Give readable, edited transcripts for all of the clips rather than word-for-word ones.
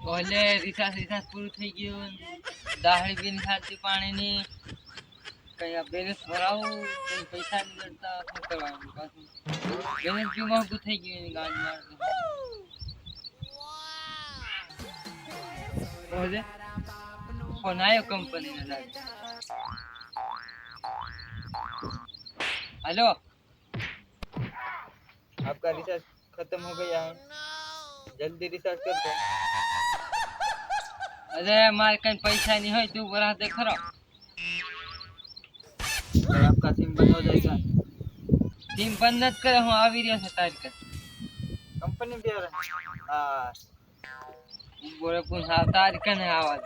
पहले रिचार्ज पूરું થઈ ગયું દાહડી બી ખાતી પાણીની કઈ આ બેલેન્સ ભરાવું કઈ પૈસા નહીં મળતા શું કરવાનું પાછું બેલેન્સ બી મોંઘું થઈ ગયું એની ગાડીમાં બોલે फोन आयो कंपनी ने लागे हेलो आपका रिचार्ज खत्म हो गया है जल्दी रिचार्ज कर दो अरे मारे कहीं पैसा नहीं है तू बड़ा दे खरो और आपका सिम बंद हो जाएगा सिम बंद मत करे हूँ आवी रहा है तारीख कंपनी भी आ रहा है हाँ बोले कुछ तारीख नहीं आवाज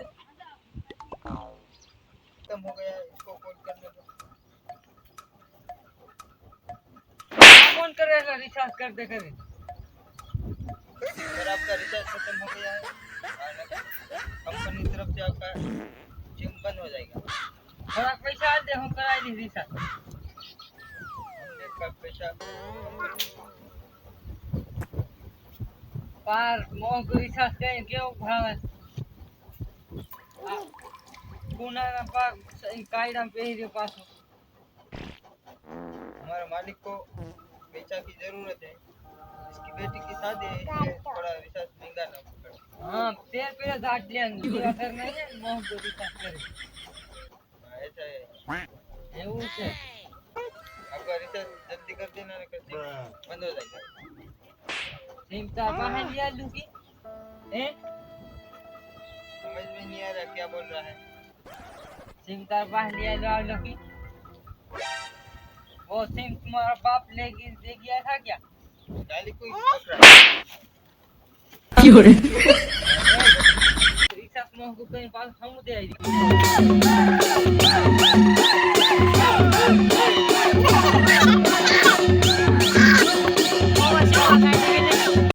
खत्म हो गया इसको कॉल करने दो कौन करेगा रिचार्ज कर दे करे अगर आपका रिचार्ज खत्म हो गया है कंपनी तरफ से आपका सिम बंद हो जाएगा थोड़ा पैसा दे हम करा दी रिचार्ज का पैसा पार मोह रिचार्ज करें क्यों भाव पुना पा कायदा पे ही पास हमारे मालिक को पैसा की जरूरत है इसकी बेटी की शादी है इसलिए थोड़ा रिचार्ज महंगा ना पड़े हाँ तेल पे दाट लिया अगर नहीं है मोह को रिचार्ज करे ऐसा है ये वो है आपका रिचार्ज जल्दी कर देना नहीं करते बंद हो जाएगा सिम का बाहर लिया लूंगी हैं समझ में नहीं आ रहा क्या बोल रहा है सिम कार्ड बाहर लिया लो लकी वो सिम तुम्हारा बाप ले गया था क्या गाली कोई पकड़ा क्यों रे रिचार्ज मोह को कहीं पास हम दे आई